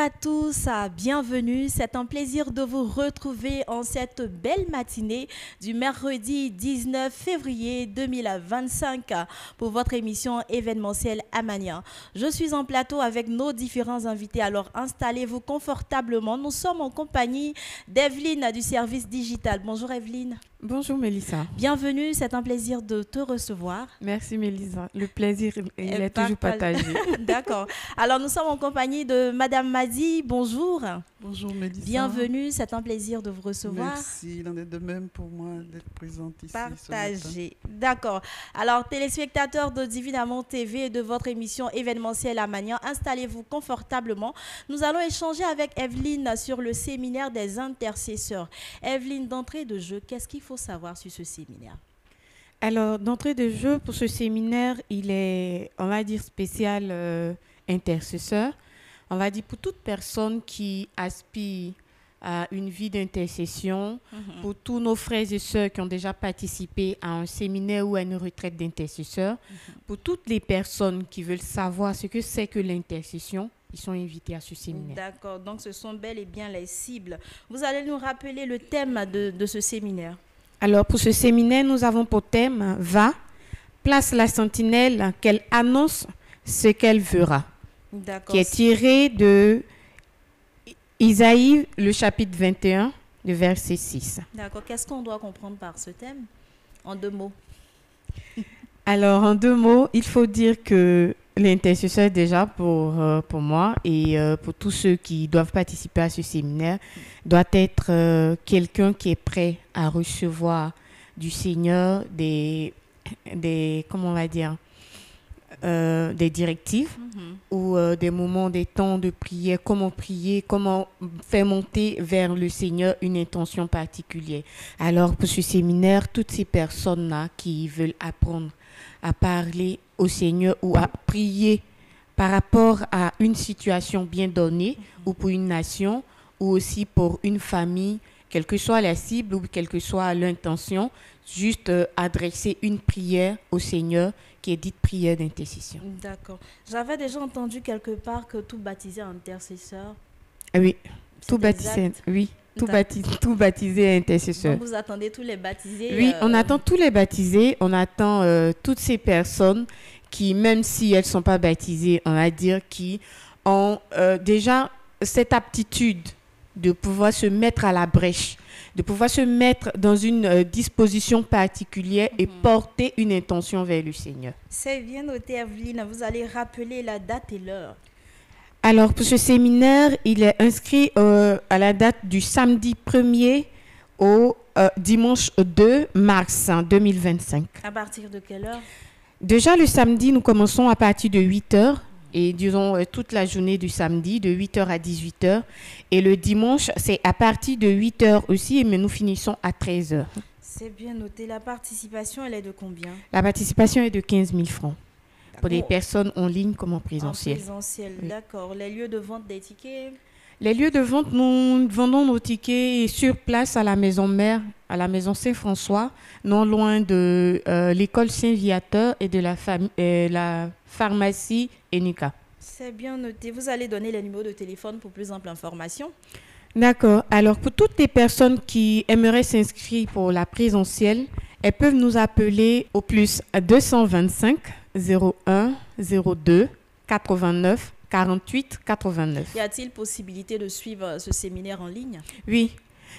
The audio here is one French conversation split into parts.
à tous, bienvenue. C'est un plaisir de vous retrouver en cette belle matinée du mercredi 19 février 2025 pour votre émission événementielle Amania. Je suis en plateau avec nos différents invités, alors installez-vous confortablement. Nous sommes en compagnie d'Evelyne du service digital. Bonjour Evelyne. Bonjour Mélissa. Bienvenue, c'est un plaisir de te recevoir. Merci Mélissa. Le plaisir, il est toujours partagé. D'accord. Alors nous sommes en compagnie de Madame Madi. Bonjour. Bonjour Mélissa. Bienvenue, c'est un plaisir de vous recevoir. Merci, il en est de même pour moi d'être présente ici. Partagé. D'accord. Alors téléspectateurs de Divinement TV et de votre émission événementielle Amania, installez-vous confortablement. Nous allons échanger avec Evelyne sur le séminaire des intercesseurs. Evelyne, d'entrée de jeu, qu'est-ce qu'il faut savoir sur ce séminaire? Alors, d'entrée de jeu, pour ce séminaire, il est, on va dire, spécial intercesseur. On va dire pour toute personne qui aspire à une vie d'intercession, pour tous nos frères et sœurs qui ont déjà participé à un séminaire ou à une retraite d'intercesseurs, pour toutes les personnes qui veulent savoir ce que c'est que l'intercession, ils sont invités à ce séminaire. D'accord, donc ce sont bel et bien les cibles. Vous allez nous rappeler le thème de ce séminaire. Alors, pour ce séminaire, nous avons pour thème « Va, place la sentinelle, qu'elle annonce ce qu'elle verra », qui est tiré de Isaïe, le chapitre 21, le verset 6. D'accord, qu'est-ce qu'on doit comprendre par ce thème? En 2 mots. Alors, en 2 mots, il faut dire que l'intercesseur, déjà pour moi et pour tous ceux qui doivent participer à ce séminaire, doit être quelqu'un qui est prêt à recevoir du Seigneur comment on va dire, des directives ou des moments, des temps de prière, comment prier, comment faire monter vers le Seigneur une intention particulière. Alors, pour ce séminaire, toutes ces personnes-là qui veulent apprendre à parler au Seigneur ou à prier par rapport à une situation bien donnée ou pour une nation ou aussi pour une famille, quelle que soit la cible ou quelle que soit l'intention, juste adresser une prière au Seigneur qui est dite prière d'intercession. D'accord. J'avais déjà entendu quelque part que tout baptisé intercesseur. Oui, tout baptisé, oui. Tout baptisé intercesseur. Donc vous attendez tous les baptisés? Oui, on attend tous les baptisés. On attend toutes ces personnes qui, même si elles ne sont pas baptisées, on va dire, qui ont déjà cette aptitude de pouvoir se mettre à la brèche, de pouvoir se mettre dans une disposition particulière et porter une intention vers le Seigneur. C'est bien noté, Evelyne. Vous allez rappeler la date et l'heure. Alors, pour ce séminaire, il est inscrit à la date du samedi 1er au dimanche 2 mars 2025. À partir de quelle heure? Déjà, le samedi, nous commençons à partir de 8h et disons toute la journée du samedi, de 8h à 18h. Et le dimanche, c'est à partir de 8h aussi, mais nous finissons à 13h. C'est bien noté. La participation, elle est de combien? La participation est de 15 000 francs. Pour des personnes en ligne comme en présentiel. En présentiel, oui. D'accord. Les lieux de vente des tickets? Les lieux de vente, nous vendons nos tickets sur place à la maison mère, à la maison Saint-François, non loin de l'école Saint-Viateur et de la pharmacie Enica. C'est bien noté. Vous allez donner les numéros de téléphone pour plus ample information. D'accord. Alors, pour toutes les personnes qui aimeraient s'inscrire pour la présentielle, elles peuvent nous appeler au plus 225 01 02 89 48 89. Y a-t-il possibilité de suivre ce séminaire en ligne? Oui,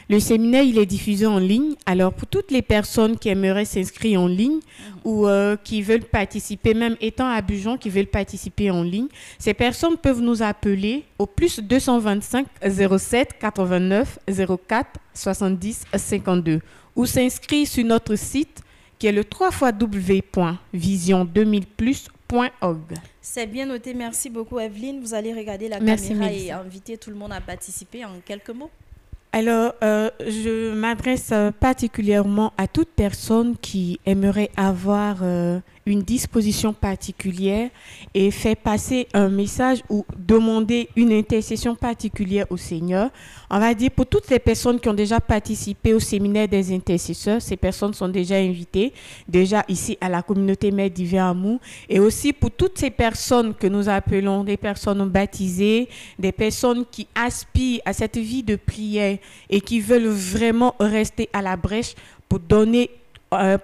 le séminaire il est diffusé en ligne. Alors pour toutes les personnes qui aimeraient s'inscrire en ligne ou qui veulent participer, même étant à Abidjan, qui veulent participer en ligne, ces personnes peuvent nous appeler au plus 225 07 89 04 70 52 ou s'inscrire sur notre site qui est le www.vision2000plus.org. C'est bien noté. Merci beaucoup, Evelyne. Vous allez regarder la Merci, caméra Mélissa. et inviter tout le monde à participer en quelques mots. Alors, je m'adresse particulièrement à toute personne qui aimerait avoir une disposition particulière et faire passer un message ou demander une intercession particulière au Seigneur. On va dire pour toutes les personnes qui ont déjà participé au séminaire des intercesseurs, ces personnes sont déjà invitées, déjà ici à la communauté Mère Divin Amour, et aussi pour toutes ces personnes que nous appelons des personnes baptisées, des personnes qui aspirent à cette vie de prière et qui veulent vraiment rester à la brèche pour donner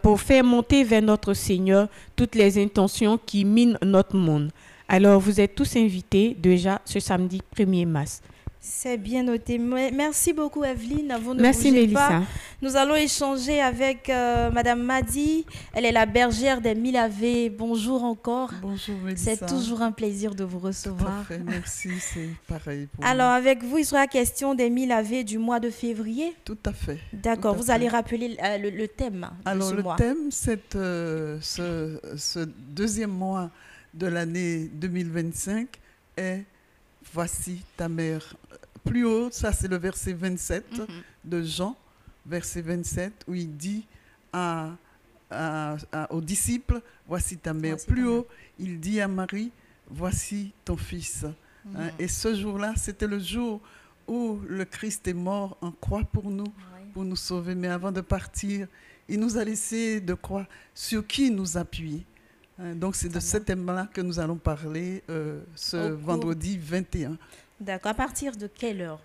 pour faire monter vers notre Seigneur toutes les intentions qui minent notre monde. Alors, vous êtes tous invités déjà ce samedi 1er mars. C'est bien noté. Merci beaucoup, Evelyne. Vous ne Merci, bougez Mélissa. pas. Nous allons échanger avec Madame Madi. Elle est la bergère des 1000 Ave. Bonjour encore. Bonjour, Mélissa. C'est toujours un plaisir de vous Tout recevoir. à fait, merci, c'est pareil pour Alors, moi. avec vous, il sera question des 1000 Ave du mois de février. Tout à fait. D'accord. Tout à Vous fait. allez rappeler le thème Alors, de ce le mois. thème, c'est ce deuxième mois de l'année 2025 est « Voici ta mère ». Plus haut, ça c'est le verset 27 de Jean, verset 27, où il dit aux disciples, voici ta mère. Voici ta Plus mère. haut, il dit à Marie, voici ton fils. Hein, et ce jour-là, c'était le jour où le Christ est mort en croix pour nous sauver. Mais avant de partir, il nous a laissé de croix sur qui nous appuyer. Hein, donc c'est de ce thème-là que nous allons parler ce vendredi 21. D'accord. À partir de quelle heure?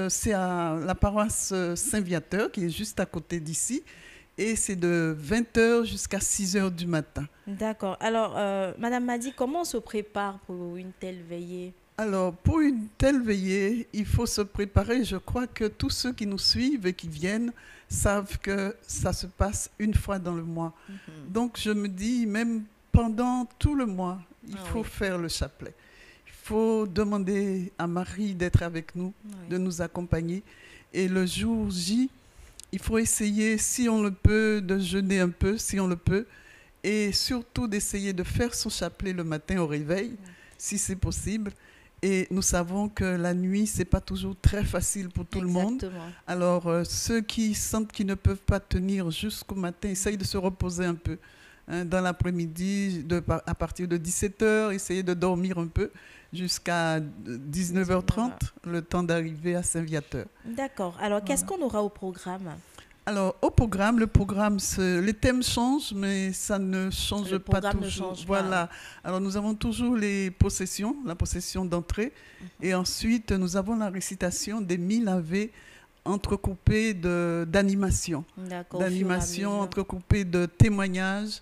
C'est à la paroisse Saint-Viateur, qui est juste à côté d'ici, et c'est de 20h jusqu'à 6h du matin. D'accord. Alors, Madame Madi, comment on se prépare pour une telle veillée? Alors, pour une telle veillée, il faut se préparer. Je crois que tous ceux qui nous suivent et qui viennent savent que ça se passe une fois dans le mois. Donc, je me dis, même pendant tout le mois, il faut faire le chapelet. Il faut demander à Marie d'être avec nous, de nous accompagner. Et le jour J, il faut essayer, si on le peut, de jeûner un peu, si on le peut. Et surtout d'essayer de faire son chapelet le matin au réveil, si c'est possible. Et nous savons que la nuit, ce n'est pas toujours très facile pour tout le monde. Alors, ceux qui sentent qu'ils ne peuvent pas tenir jusqu'au matin, essayent de se reposer un peu. Hein, dans l'après-midi, à partir de 17h, essayez de dormir un peu jusqu'à 19h30, le temps d'arriver à Saint-Viateur. D'accord. Alors, qu'est-ce qu'on aura au programme? Alors, au programme, les thèmes changent, mais ça ne change pas toujours. Voilà. Alors, nous avons toujours les possessions, la possession d'entrée, et ensuite, nous avons la récitation des 1000 Ave entrecoupées d'animations. D'animations entrecoupées de témoignages.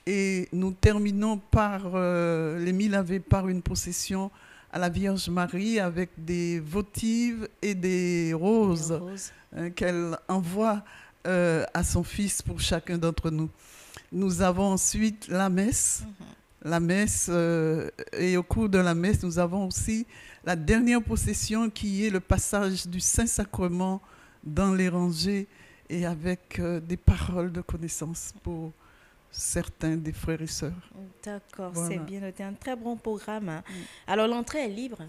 Et nous terminons par les 1000 Ave par une procession à la Vierge Marie avec des votives et des roses qu'elle envoie à son Fils pour chacun d'entre nous. Nous avons ensuite la messe. La messe, et au cours de la messe, nous avons aussi la dernière procession qui est le passage du Saint-Sacrement dans les rangées et avec des paroles de connaissance pour certains des frères et sœurs. D'accord, voilà. C'est bien noté. Un très bon programme. Hein. Alors, l'entrée est libre?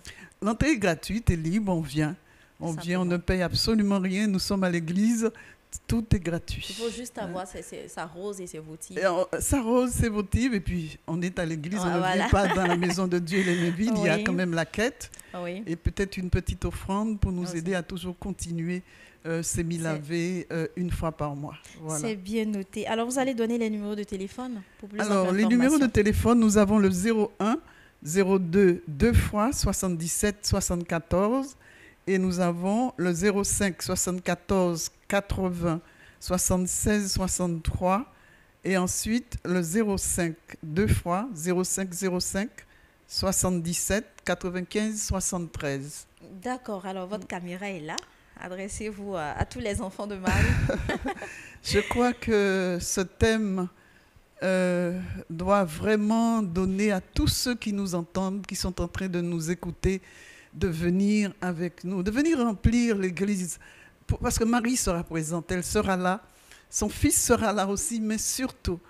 L'entrée est gratuite et libre, on vient. On vient, on ne paye absolument rien. Nous sommes à l'église, tout est gratuit. Il faut juste avoir sa rose et ses votives. Sa rose, ses votives, et puis on est à l'église, on ne vient pas dans la maison de Dieu les mains vides. Il y a quand même la quête et peut-être une petite offrande pour nous aider à toujours continuer ces 1000 Ave une fois par mois. Voilà. C'est bien noté. Alors, vous allez donner les numéros de téléphone pour plus Alors, les numéros de téléphone, nous avons le 01 02 2 fois 77 74 et nous avons le 05 74 80 76 63 et ensuite le 05 2 fois 05 05 77 95 73. D'accord. Alors, votre caméra est là. Adressez-vous à tous les enfants de Marie. Je crois que ce thème doit vraiment donner à tous ceux qui nous entendent, qui sont en train de nous écouter, de venir avec nous, de venir remplir l'église. Parce que Marie sera présente, elle sera là, son Fils sera là aussi, mais surtout,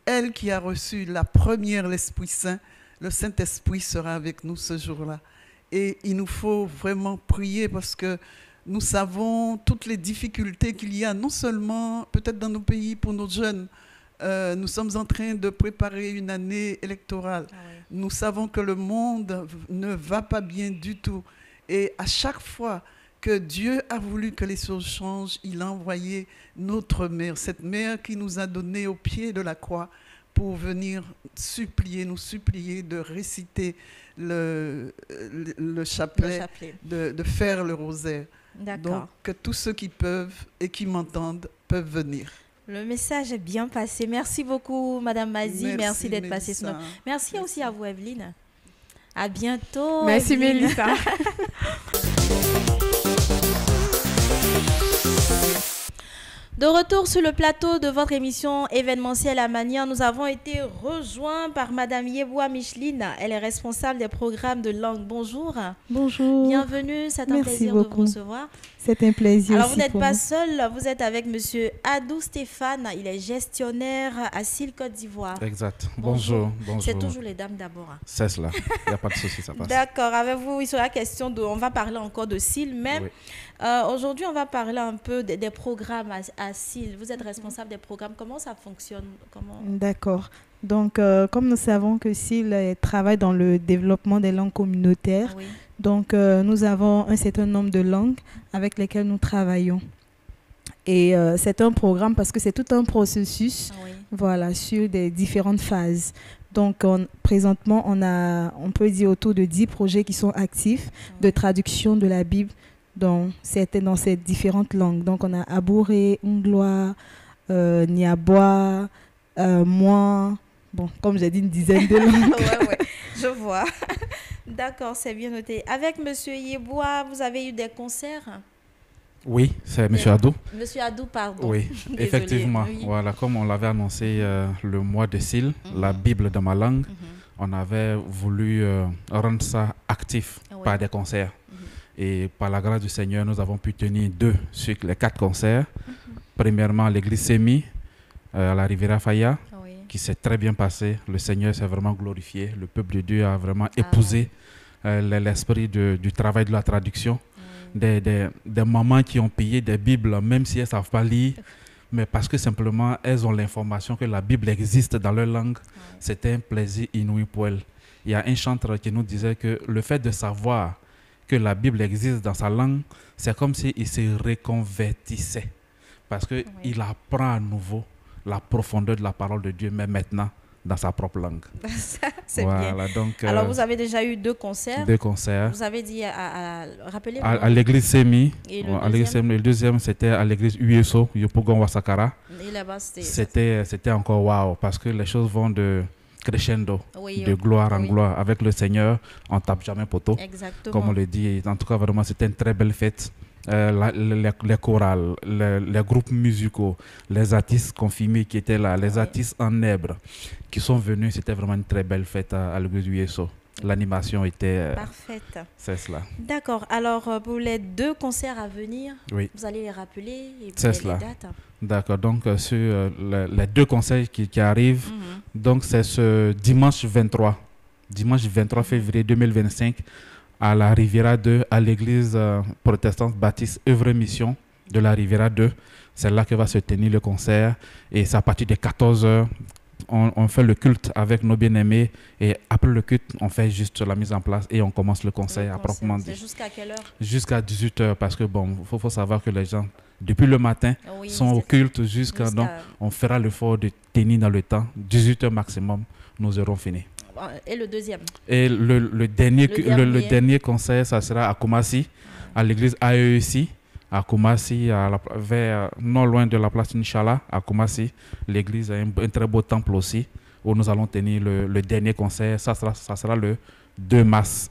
elle qui a reçu la première l'Esprit Saint, le Saint-Esprit sera avec nous ce jour-là. Et il nous faut vraiment prier parce que nous savons toutes les difficultés qu'il y a, non seulement peut-être dans nos pays pour nos jeunes, nous sommes en train de préparer une année électorale. Ah oui. Nous savons que le monde ne va pas bien du tout. Et à chaque fois que Dieu a voulu que les choses changent, il a envoyé notre mère, cette mère qui nous a donné au pied de la croix pour venir nous supplier de réciter le chapelet, de faire le rosaire. Donc, que tous ceux qui peuvent et qui m'entendent peuvent venir. Le message est bien passé. Merci beaucoup, Madame Mazie. Merci d'être passée. Merci aussi à vous, Evelyne. À bientôt. Merci, Mélissa. De retour sur le plateau de votre émission événementielle à Manière, nous avons été rejoints par Madame Yeboah Micheline. Elle est responsable des programmes de langue. Bonjour. Bonjour. Bienvenue, c'est un plaisir de vous recevoir. C'est un plaisir. Alors, vous n'êtes pas seul, vous êtes avec Monsieur Adou Stéphane. Il est gestionnaire à SIL Côte d'Ivoire. Exact. Bonjour. C'est toujours les dames d'abord. C'est cela. Il n'y a pas de souci, ça passe. D'accord. Avec vous, il sera question de. On va parler encore de SIL, mais aujourd'hui, on va parler un peu des programmes à SIL. Vous êtes responsable des programmes. Comment ça fonctionne? D'accord. Donc, comme nous savons que SIL travaille dans le développement des langues communautaires, donc nous avons un certain nombre de langues avec lesquelles nous travaillons. Et c'est un programme parce que c'est tout un processus voilà, sur des différentes phases. Donc, présentement, on peut dire autour de 10 projets qui sont actifs de traduction de la Bible dans ces différentes langues. Donc, on a Abouré, Onglois, Niabois, Moi. Bon, comme j'ai dit, une dizaine de langues. Oui, je vois. D'accord, c'est bien noté. Avec M. Yeboah, vous avez eu des concerts? Oui, c'est M. Adou. M. Adou, pardon. Oui, effectivement. Oui. Voilà, comme on l'avait annoncé le mois de SIL, la Bible dans ma langue, on avait voulu rendre ça actif par des concerts. Et par la grâce du Seigneur, nous avons pu tenir 2 sur les 4 concerts. Premièrement, à l'église Sémi, à la Riviera Faya, qui s'est très bien passé. Le Seigneur s'est vraiment glorifié. Le peuple de Dieu a vraiment épousé l'esprit du travail de la traduction. Des mamans qui ont payé des Bibles, même si elles ne savent pas lire, mais parce que simplement elles ont l'information que la Bible existe dans leur langue. C'était un plaisir inouï pour elles. Il y a un chanteur qui nous disait que le fait de savoir que la Bible existe dans sa langue, c'est comme s'il se reconvertissait. Parce qu'il apprend à nouveau la profondeur de la parole de Dieu, mais maintenant dans sa propre langue. C'est bien. Donc, alors, vous avez déjà eu 2 concerts. 2 concerts. Vous avez dit, rappelez-moi. À l'église Sémi. Et le deuxième, c'était à l'église USO, Yopougon Wasakara. Et là-bas, c'était encore waouh, parce que les choses vont de crescendo, de gloire en gloire. Avec le Seigneur, on ne tape jamais poteau. Exactement. Comme on le dit. En tout cas, vraiment, c'était une très belle fête. Les chorales, les groupes musicaux, les artistes confirmés qui étaient là, les artistes en herbe qui sont venus, c'était vraiment une très belle fête à l'église du USO. L'animation était parfaite. C'est cela. D'accord. Alors, pour les 2 concerts à venir, vous allez les rappeler et c'est cela. Les dates. D'accord. Donc, sur les 2 concerts qui arrivent, donc c'est ce dimanche 23 février 2025, à la Riviera 2, à l'église protestante baptiste Œuvre Mission de la Riviera 2. C'est là que va se tenir le concert. Et c'est à partir de 14h, on fait le culte avec nos bien-aimés. Et après le culte, on fait juste la mise en place et on commence le concert à proprement dit. C'est jusqu'à quelle heure? Jusqu'à 18h, parce que bon, faut savoir que les gens, depuis le matin, sont au culte jusqu'à... Donc, on fera l'effort de tenir dans le temps. 18h maximum, nous aurons fini. Et le deuxième? Et le dernier concert, ça sera à Koumassi, à l'église AEC, à Koumassi, non loin de la place Inch'Allah, à Koumassi. L'église a un très beau temple aussi, où nous allons tenir le dernier concert. Ça sera le 2 mars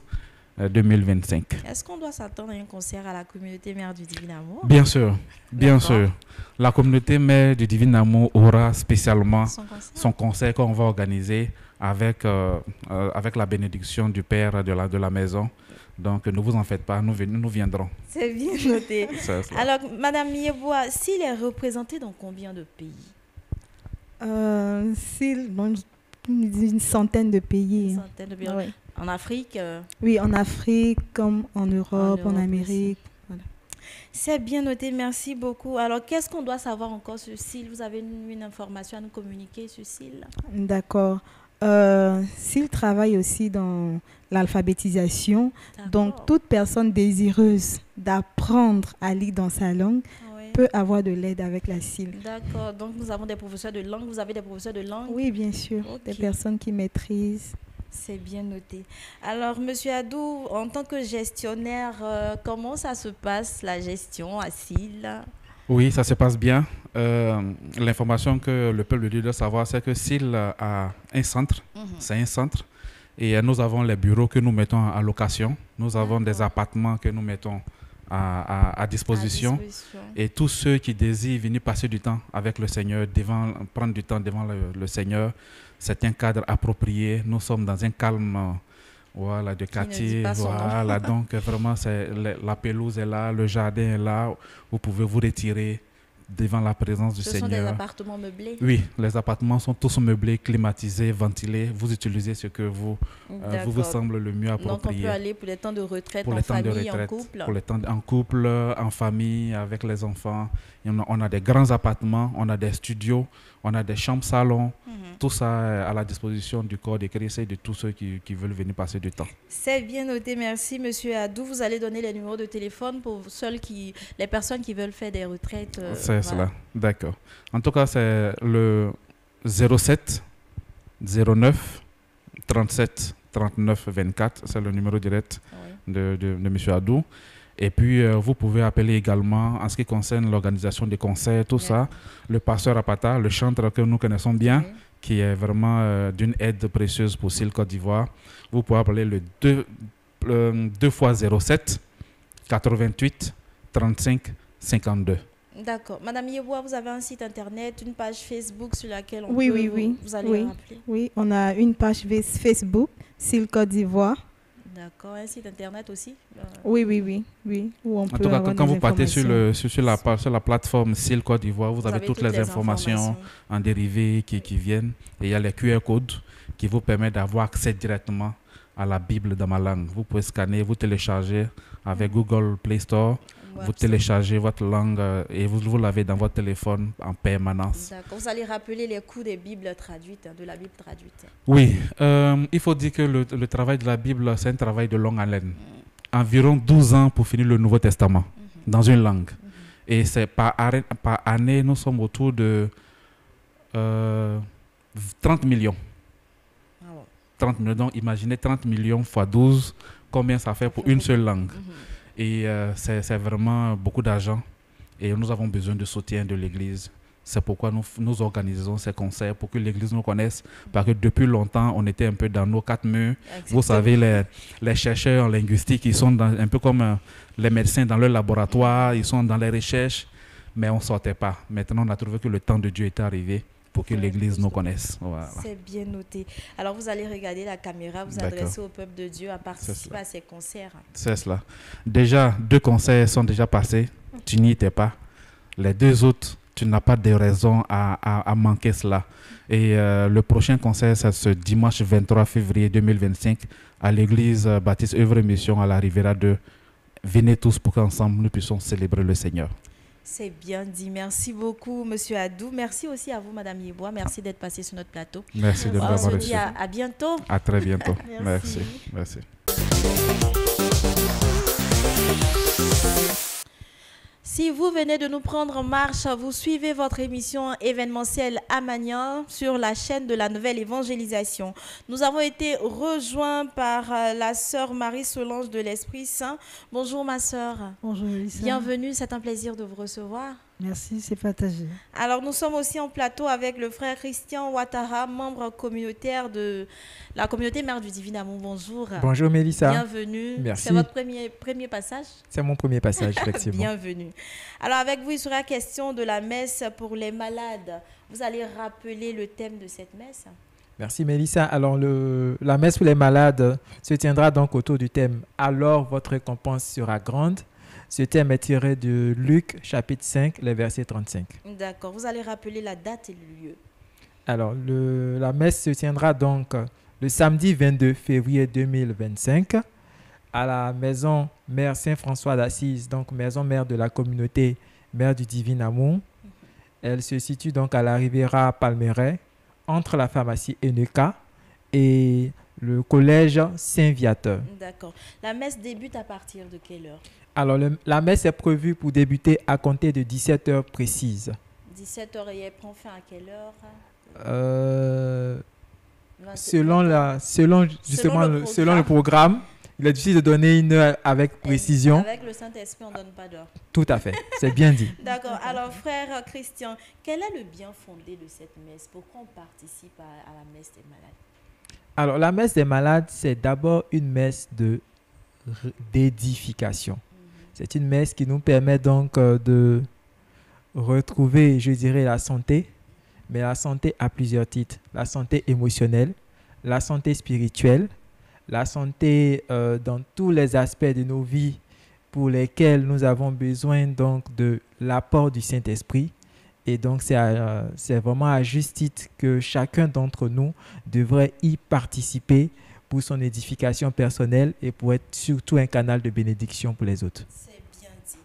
2025. Est-ce qu'on doit s'attendre à un concert à la communauté Mère du Divin Amour? Bien sûr, bien sûr. La communauté Mère du Divin Amour aura spécialement son concert qu'on va organiser avec la bénédiction du Père de la maison. Donc, ne vous en faites pas, nous viendrons. C'est bien noté. Alors, Madame Yeboah, s'il est représenté dans combien de pays? Une centaine de pays. Une centaine de pays. En Afrique? Oui, en Afrique, comme en Europe, en Amérique. Voilà. C'est bien noté, merci beaucoup. Alors, qu'est-ce qu'on doit savoir encore sur SIL? Vous avez une information à nous communiquer sur SIL? D'accord. SIL travaille aussi dans l'alphabétisation. Donc, toute personne désireuse d'apprendre à lire dans sa langue peut avoir de l'aide avec la SIL. D'accord. Donc, nous avons des professeurs de langue. Vous avez des professeurs de langue? Oui, bien sûr. Des personnes qui maîtrisent. C'est bien noté. Alors, Monsieur Adou, en tant que gestionnaire, comment ça se passe, la gestion à SIL? Oui, ça se passe bien. L'information que le peuple doit savoir, c'est que SIL a un centre. C'est un centre. Et nous avons les bureaux que nous mettons à location. Nous avons des appartements que nous mettons à disposition. Et tous ceux qui désirent venir passer du temps avec le Seigneur, prendre du temps devant le Seigneur, c'est un cadre approprié. Nous sommes dans un calme de quartier. Voilà, donc vraiment, la pelouse est là, le jardin est là. Vous pouvez vous retirer devant la présence du Seigneur. Ce sont des appartements meublés? Oui, les appartements sont tous meublés, climatisés, ventilés. Vous utilisez ce que vous semble le mieux approprié. Donc on peut aller pour les temps de retraite en famille, en couple? Pour les temps en couple, en famille, avec les enfants. On a des grands appartements, on a des studios, on a des chambres-salons. Tout ça à la disposition du corps de Christ et de tous ceux qui veulent venir passer du temps. C'est bien noté, merci Monsieur Adou. Vous allez donner les numéros de téléphone pour les personnes qui veulent faire des retraites. C'est cela, d'accord. En tout cas, c'est le 07 09 37 39 24. C'est le numéro direct de Monsieur Adou. Et puis, vous pouvez appeler également en ce qui concerne l'organisation des concerts, tout ça. Le pasteur Apata, le chanteur que nous connaissons bien, qui est vraiment d'une aide précieuse pour SIL Côte d'Ivoire. Vous pouvez appeler le 2 fois 07 88 35 52. D'accord. Madame Yeboah, vous avez un site internet, une page Facebook sur laquelle on peut... Oui. Vous allez rappeler? Oui, on a une page Facebook, SIL Côte d'Ivoire. D'accord. Un site internet aussi? Oui. Où on peut en tout cas, quand vous partez sur la plateforme SIL Côte d'Ivoire, vous avez toutes les informations en dérivé qui viennent. Et il y a les QR codes qui vous permettent d'avoir accès directement à la Bible dans ma langue. Vous pouvez scanner, vous télécharger avec Google Play Store. Vous téléchargez votre langue et vous l'avez dans votre téléphone en permanence. D'accord. Vous allez rappeler les coûts des Bibles traduites, de la Bible traduite. Oui. Il faut dire que le travail de la Bible, c'est un travail de longue haleine. Environ 12 ans pour finir le Nouveau Testament dans une langue. Et c'est par année, nous sommes autour de 30 millions. 30 millions. Donc, imaginez 30 millions fois 12, combien ça fait pour une seule langue. Et c'est vraiment beaucoup d'argent. Et nous avons besoin de soutien de l'Église. C'est pourquoi nous organisons ces concerts pour que l'Église nous connaisse. Parce que depuis longtemps, on était un peu dans nos quatre murs. Exactement. Vous savez, les chercheurs en linguistique, ils sont un peu comme les médecins dans leur laboratoire. Ils sont dans les recherches, mais on ne sortait pas. Maintenant, on a trouvé que le temps de Dieu était arrivé pour que l'Église nous connaisse. Voilà. C'est bien noté. Alors, vous allez regarder la caméra, vous adresser au peuple de Dieu à participer à ces concerts. C'est cela. Déjà, 2 concerts sont déjà passés. Tu n'y étais pas. Les 2 autres, tu n'as pas de raison à manquer cela. Et le prochain concert, c'est ce dimanche 23 février 2025 à l'église Baptiste Œuvre et Mission à la Riviera 2. Venez tous pour qu'ensemble nous puissions célébrer le Seigneur. C'est bien dit. Merci beaucoup, Monsieur Adou. Merci aussi à vous, Madame Yeboah. Merci d'être passé sur notre plateau. Merci de m'avoir reçu. On se dit à bientôt. À très bientôt. Merci. Si vous venez de nous prendre en marche, vous suivez votre émission événementielle Amagnan sur la chaîne de la Nouvelle Évangélisation. Nous avons été rejoints par la sœur Marie-Solange de l'Esprit Saint. Bonjour ma sœur. Bonjour Elissa. Bienvenue, c'est un plaisir de vous recevoir. Merci, c'est partagé. Alors nous sommes aussi en plateau avec le frère Christian Ouattara, membre communautaire de la communauté Mère du Divin Amour. Bonjour. Bonjour Mélissa. Bienvenue. Merci. C'est votre premier passage? C'est mon premier passage, effectivement. Bienvenue. Alors avec vous, il sera question de la messe pour les malades. Vous allez rappeler le thème de cette messe? Merci Mélissa. Alors la messe pour les malades se tiendra donc autour du thème « Alors votre récompense sera grande ». Ce thème est tiré de Luc, chapitre 5, les versets 35. D'accord. Vous allez rappeler la date et le lieu. Alors, la messe se tiendra donc le samedi 22 février 2025 à la maison Mère Saint-François d'Assise, donc maison mère de la communauté Mère du Divin Amour. Elle se situe donc à la Riviera Palmeraie, entre la pharmacie Eneka et le collège Saint-Viateur. D'accord. La messe débute à partir de quelle heure? Alors, la messe est prévue pour débuter à compter de 17 heures précises. 17 heures, et elle prend fin à quelle heure? Selon le programme, il est difficile de donner une heure avec précision. Avec le Saint-Esprit, on ne donne pas d'heure. Tout à fait, c'est bien dit. D'accord. Alors, frère Christian, quel est le bien fondé de cette messe? Pourquoi on participe à la messe des malades? Alors, la messe des malades, c'est d'abord une messe d'édification. C'est une messe qui nous permet donc de retrouver, je dirais, la santé, mais la santé à plusieurs titres. La santé émotionnelle, la santé spirituelle, la santé dans tous les aspects de nos vies pour lesquels nous avons besoin donc de l'apport du Saint-Esprit. Et donc, c'est vraiment à juste titre que chacun d'entre nous devrait y participer pour son édification personnelle et pour être surtout un canal de bénédiction pour les autres. C'est bien dit.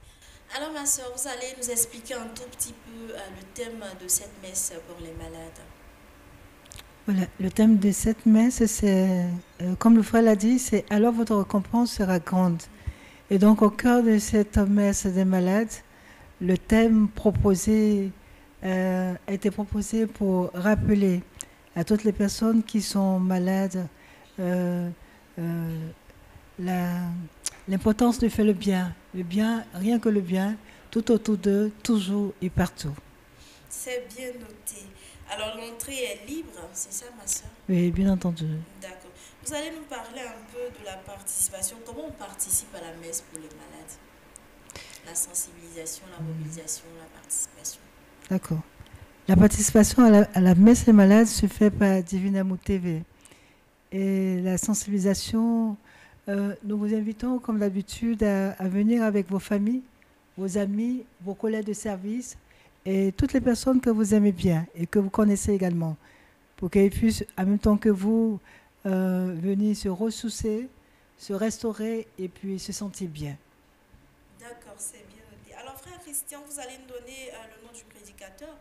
Alors, ma soeur, vous allez nous expliquer un tout petit peu le thème de cette messe pour les malades. Voilà, le thème de cette messe, c'est, comme le frère l'a dit, c'est « Alors votre récompense sera grande ». Et donc, au cœur de cette messe des malades, le thème proposé a été proposé pour rappeler à toutes les personnes qui sont malades l'importance de faire le bien, rien que le bien, tout autour d'eux, toujours et partout. C'est bien noté. Alors l'entrée est libre, c'est ça ma soeur? Oui, bien entendu. D'accord. Vous allez nous parler un peu de la participation. Comment on participe à la messe pour les malades? La sensibilisation, la mobilisation, la participation. D'accord. La participation à la messe des malades se fait par Divin Amour TV. Et la sensibilisation, nous vous invitons, comme d'habitude, à venir avec vos familles, vos amis, vos collègues de service et toutes les personnes que vous aimez bien et que vous connaissez également, pour qu'ils puissent, en même temps que vous, venir se ressourcer, se restaurer et puis se sentir bien. D'accord, c'est bien noté. Alors, frère Christian, vous allez nous donner le nom du prédicateur?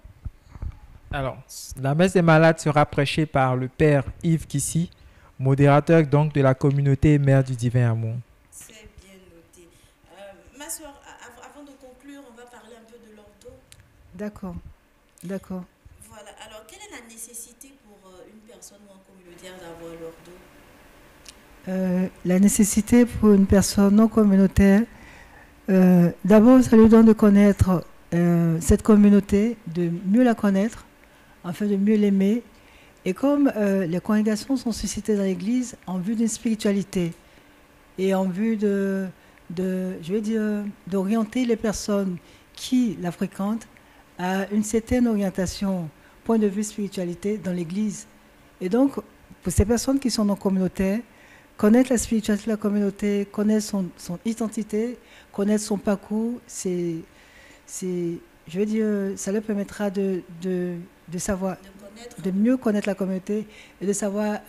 Alors, la messe des malades sera prêchée par le père Yves Kissi, modérateur donc de la communauté Mère du Divin Amour. C'est bien noté. Ma soeur, avant de conclure, on va parler un peu de l'ordo. D'accord, d'accord. Voilà. Alors, quelle est la nécessité pour une personne ou un communautaire d'avoir l'ordo? La nécessité pour une personne non communautaire, d'abord, ça lui donne de connaître cette communauté, de mieux la connaître, afin de mieux l'aimer. Et comme les congrégations sont suscitées dans l'Église en vue d'une spiritualité et en vue d'orienter les personnes qui la fréquentent à une certaine orientation, point de vue spiritualité dans l'Église. Et donc, pour ces personnes qui sont non communautaires, connaître la spiritualité de la communauté, connaître son identité, connaître son parcours, ça leur permettra de savoir, de mieux connaître la communauté et de savoir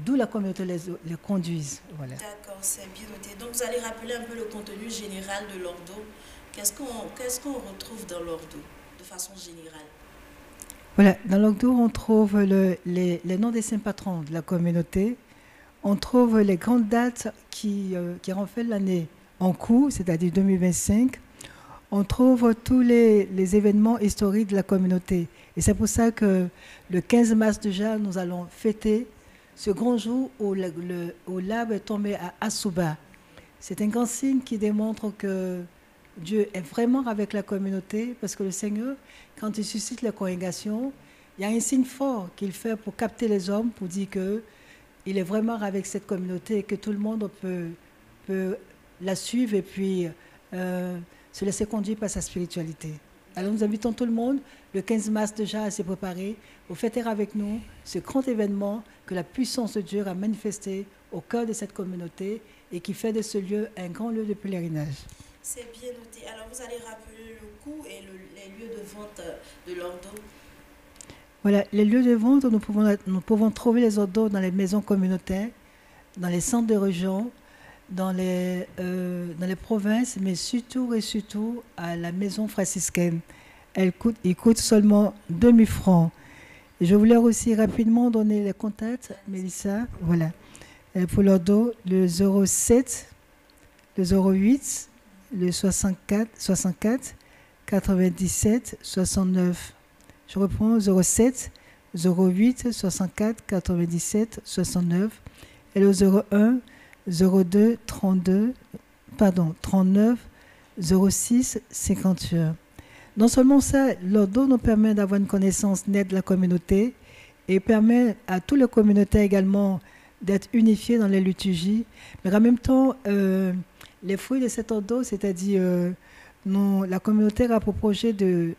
d'où la communauté les conduise. Voilà. D'accord, c'est bien noté. Donc, vous allez rappeler un peu le contenu général de l'ordo. Qu'est-ce qu'on retrouve dans l'ordo, de façon générale? Voilà, dans l'ordo, on trouve les noms des saints patrons de la communauté. On trouve les grandes dates qui reflètent l'année en cours, c'est-à-dire 2025. On trouve tous les événements historiques de la communauté. Et c'est pour ça que le 15 mars déjà, nous allons fêter ce grand jour où l'arbre est tombé à Asuba. C'est un grand signe qui démontre que Dieu est vraiment avec la communauté, parce que le Seigneur, quand il suscite la congrégation, il y a un signe fort qu'il fait pour capter les hommes, pour dire qu'il est vraiment avec cette communauté et que tout le monde peut la suivre et puis se laisser conduire par sa spiritualité. Alors nous invitons tout le monde, le 15 mars déjà, à se préparer, pour fêter avec nous ce grand événement que la puissance de Dieu a manifesté au cœur de cette communauté et qui fait de ce lieu un grand lieu de pèlerinage. C'est bien noté. Alors vous allez rappeler le coût et les lieux de vente de l'ordo. Voilà, les lieux de vente, nous pouvons trouver les ordos dans les maisons communautaires, dans les centres de région, dans les provinces, mais surtout et surtout à la maison franciscaine. Il coûte seulement 2000 francs. Et je voulais aussi rapidement donner les contacts, Mélissa. Voilà. Et pour leur dos, le 07, le 08, le 64, 97, 69. Je reprends 07, 08, 64, 97, 69. Et le 01, 02, 39, 06, 51. Non seulement ça, leur don nous permet d'avoir une connaissance nette de la communauté et permet à tous les communautés également d'être unifiés dans les liturgies. Mais en même temps, les fruits de cet ordre, c'est-à-dire la communauté a pour projet de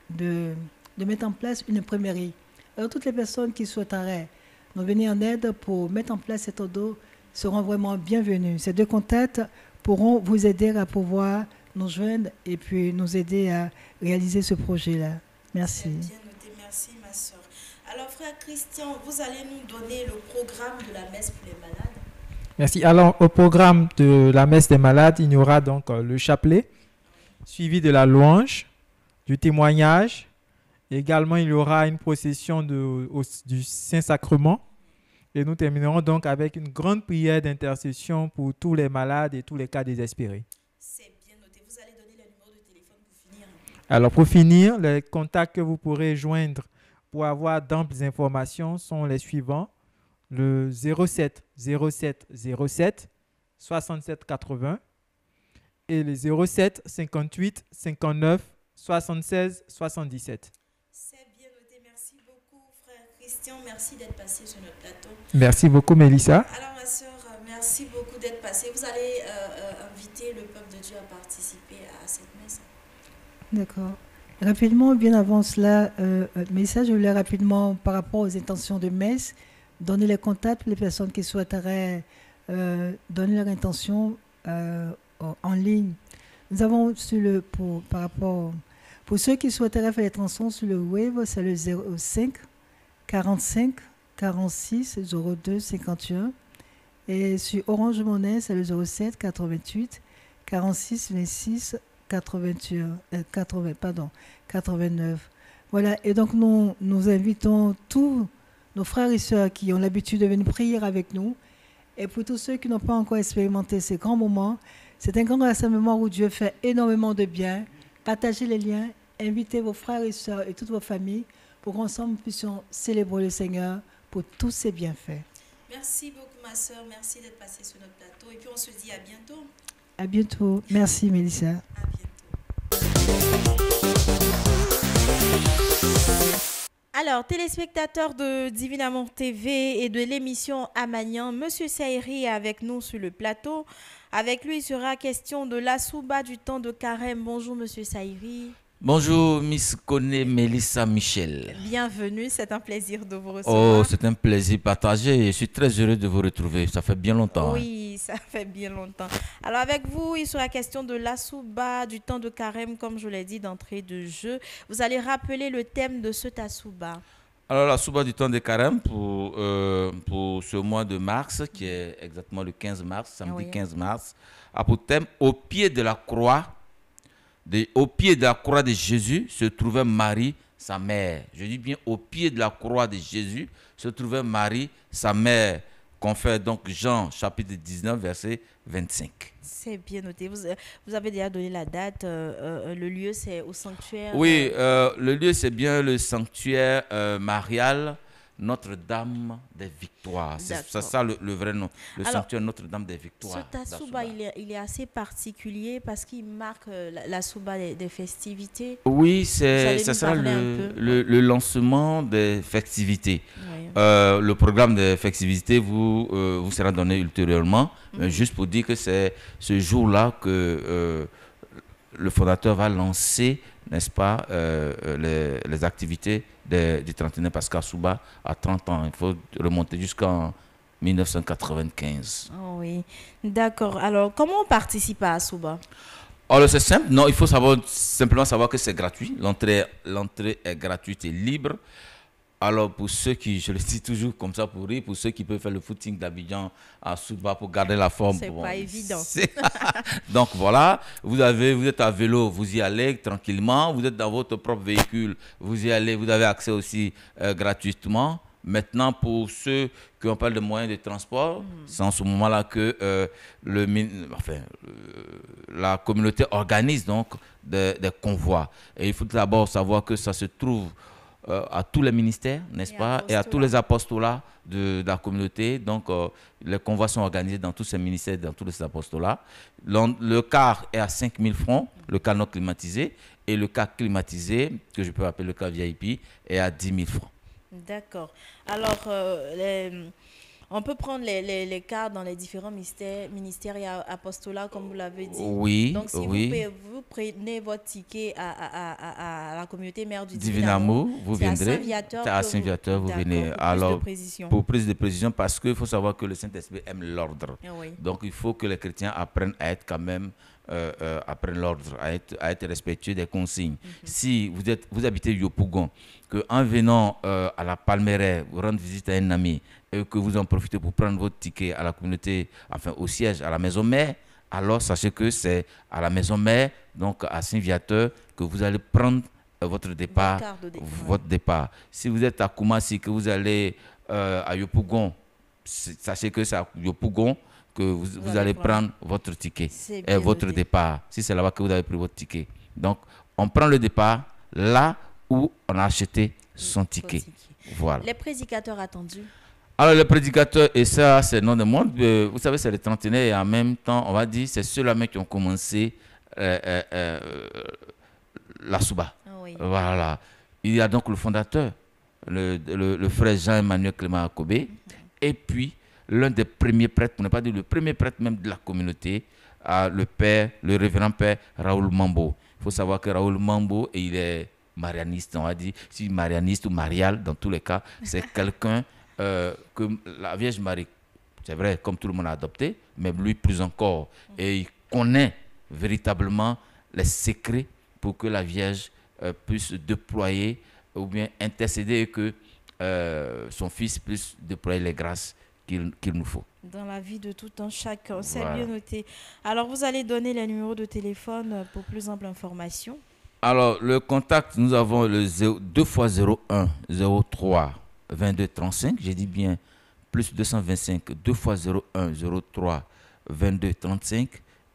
mettre en place une imprimerie. Alors toutes les personnes qui souhaiteraient nous venir en aide pour mettre en place cet ordre seront vraiment bienvenus. Ces deux contacts pourront vous aider à pouvoir nous joindre et puis nous aider à réaliser ce projet-là. Merci. Bien noté, merci ma soeur. Alors frère Christian, vous allez nous donner le programme de la messe pour les malades. Merci. Alors au programme de la messe des malades, il y aura donc le chapelet, suivi de la louange, du témoignage. Également, il y aura une procession du Saint-Sacrement. Et nous terminerons donc avec une grande prière d'intercession pour tous les malades et tous les cas désespérés. C'est bien noté. Vous allez donner le numéro de téléphone pour finir. Alors, pour finir, les contacts que vous pourrez joindre pour avoir d'amples informations sont les suivants. Le 07 07 07 67 80 et le 07 58 59 76 77. C'est bien noté. Merci beaucoup, frère Christian. Merci d'être passé sur notre plateau. Merci beaucoup, Mélissa. Alors, ma soeur, merci beaucoup d'être passée. Vous allez inviter le peuple de Dieu à participer à cette messe. D'accord. Rapidement, bien avant cela, Mélissa, je voulais rapidement, par rapport aux intentions de messe, donner les contacts pour les personnes qui souhaiteraient donner leur intention en ligne. Nous avons pour ceux qui souhaiteraient faire les transactions sur le web, c'est le 05 45 46 02 51. Et sur Orange Monnaie, c'est le 07 88 46 26 89. Voilà, et donc nous invitons tous nos frères et sœurs qui ont l'habitude de venir prier avec nous. Et pour tous ceux qui n'ont pas encore expérimenté ces grands moments, c'est un grand rassemblement où Dieu fait énormément de bien. Partagez les liens, invitez vos frères et sœurs et toutes vos familles pour qu'ensemble nous puissions célébrer le Seigneur pour tous ses bienfaits. Merci beaucoup, ma soeur. Merci d'être passée sur notre plateau. Et puis on se dit à bientôt. À bientôt. Merci, Mélissa. À bientôt. Alors, téléspectateurs de Divin Amour TV et de l'émission Amagnan, Monsieur Saïri est avec nous sur le plateau. Avec lui, il sera question de la Souba du temps de Carême. Bonjour, Monsieur Saïri. Bonjour, Miss Koné Mélissa Michel. Bienvenue, c'est un plaisir de vous recevoir. Oh, c'est un plaisir partagé. Je suis très heureux de vous retrouver. Ça fait bien longtemps. Oui, ça fait bien longtemps. Alors, avec vous, il sera question de la Souba du temps de Carême, comme je l'ai dit d'entrée de jeu. Vous allez rappeler le thème de ce Tasouba. Alors, la Souba du temps de Carême pour ce mois de mars, qui est exactement le 15 mars, samedi 15 mars, a pour thème « Au pied de la croix ». Au pied de la croix de Jésus se trouvait Marie, sa mère. Je dis bien au pied de la croix de Jésus se trouvait Marie, sa mère. Confère donc Jean chapitre 19, verset 25. C'est bien noté. Vous avez déjà donné la date. Le lieu, c'est au sanctuaire. Oui, le lieu, c'est bien le sanctuaire marial Notre-Dame des Victoires. C'est ça le vrai nom. Sanctuaire Notre-Dame des Victoires. Ce Tasouba, il est assez particulier parce qu'il marque la Souba des festivités. Oui, c'est ça le lancement des festivités. Oui. Le programme des festivités vous sera donné ultérieurement. Juste pour dire que c'est ce jour-là que le fondateur va lancer, n'est-ce pas, les activités du 31 Pascal Souba à 30 ans. Il faut remonter jusqu'en 1995. Oh oui, d'accord. Alors, comment on participe à Souba? Alors, c'est simple. Non, il faut simplement savoir que c'est gratuit. L'entrée est gratuite et libre. Alors, pour ceux qui, je le dis toujours comme ça pour rire, pour ceux qui peuvent faire le footing d'Abidjan à Souba pour garder la forme. C'est pas évident. Donc voilà, vous êtes à vélo, vous y allez tranquillement. Vous êtes dans votre propre véhicule, vous y allez, vous avez accès aussi gratuitement. Maintenant, pour ceux qui ont pas de moyens de transport, c'est en ce moment-là que la communauté organise donc des convois. Et il faut d'abord savoir que ça se trouve à tous les ministères, n'est-ce pas, et à tous les apostolats de la communauté. Donc, les convois sont organisés dans tous ces ministères, dans tous les apostolats. Le car est à 5 000 francs, le car non climatisé, et le car climatisé, que je peux appeler le car VIP, est à 10 000 francs. D'accord. Alors, on peut prendre les cas dans les différents ministères et apostolats, comme vous l'avez dit. Oui. Donc, si vous prenez votre ticket à la communauté mère du Divin Amour, vous viendrez. À Saint-Viateur, vous venez. Alors, pour plus de précision, parce qu'il faut savoir que le Saint-Esprit aime l'ordre. Oui. Donc, il faut que les chrétiens apprennent à être quand même, apprennent l'ordre, à être respectueux des consignes. Si vous habitez Yopougon, qu'en venant à la Palmeraie, vous rendez visite à un ami, et que vous en profitez pour prendre votre ticket à la communauté, enfin au siège, à la maison mère, alors sachez que c'est à la maison mère, donc à Saint-Viateur, que vous allez prendre votre départ. Si vous êtes à Koumassi, que vous allez à Yopougon, sachez que c'est à Yopougon que vous allez prendre votre ticket et votre départ. Si c'est là-bas que vous avez pris votre ticket. Donc, on prend le départ là où on a acheté son ticket. Voilà. Les prédicateurs attendus. Alors, les prédicateurs, et ça, c'est nom de monde. Vous savez, c'est les trentenaires et en même temps, on va dire, c'est ceux-là qui ont commencé la Souba. Oui. Voilà. Il y a donc le fondateur, le frère Jean-Emmanuel Clément Akobé, et puis l'un des premiers prêtres, pour ne pas dire le premier prêtre même de la communauté, le révérend père Raoul Mambo. Il faut savoir que Raoul Mambo, il est marianiste, on va dire, si marianiste ou marial, dans tous les cas, c'est quelqu'un que la Vierge Marie, c'est vrai, comme tout le monde a adopté, mais lui plus encore. Et il connaît véritablement les secrets pour que la Vierge puisse déployer ou bien intercéder et que son fils puisse déployer les grâces qu'il nous faut. Dans la vie de tout un chacun, c'est bien noté. Alors, vous allez donner les numéros de téléphone pour plus ample information. Alors, le contact, nous avons le 2x01 03 22 35. J'ai dit bien plus 225 2x01 03 22 35.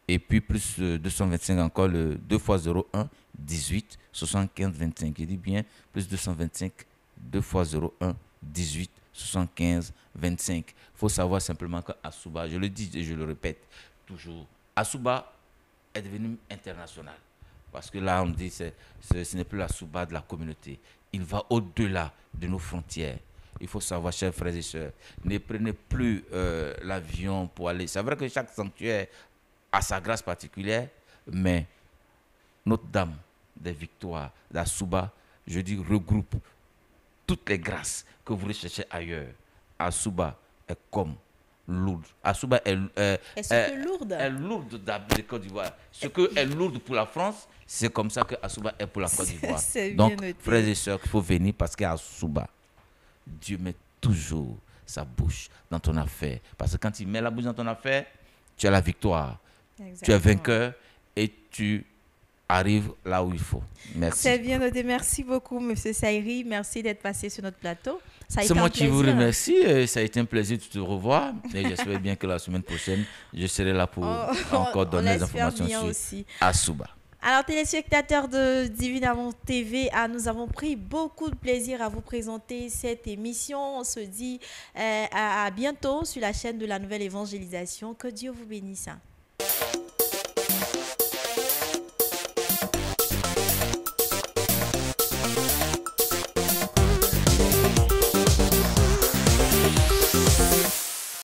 Et puis plus 225 encore le 2x01 18 75 25. J'ai dit bien plus 225 2x01 18 75 25. Il faut savoir simplement qu'à Souba, je le dis et je le répète toujours, Souba est devenu international. Parce que là, on dit que ce n'est plus la Souba de la communauté. Il va au-delà de nos frontières. Il faut savoir, chers frères et sœurs, ne prenez plus l'avion pour aller. C'est vrai que chaque sanctuaire a sa grâce particulière, mais Notre-Dame des Victoires, la Souba, je dis, regroupe toutes les grâces que vous recherchez ailleurs. Souba est comme Lourdes. Souba est lourde de Côte d'Ivoire. Ce que est Lourdes pour la France, c'est comme ça que Souba est pour la Côte d'Ivoire. Donc, frères et sœurs, il faut venir parce qu'à Souba, Dieu met toujours sa bouche dans ton affaire. Parce que quand il met la bouche dans ton affaire, tu as la victoire. Exactement. Tu es vainqueur et tu arrives là où il faut. Merci. C'est bien noté. Merci beaucoup, M. Saïri. Merci d'être passé sur notre plateau. C'est moi qui vous remercie. Ça a été un plaisir de te revoir. Et j'espère bien que la semaine prochaine, je serai là pour encore donner des informations sur Souba. Alors, téléspectateurs de Divin Amour TV, nous avons pris beaucoup de plaisir à vous présenter cette émission. On se dit à bientôt sur la chaîne de la Nouvelle Évangélisation. Que Dieu vous bénisse.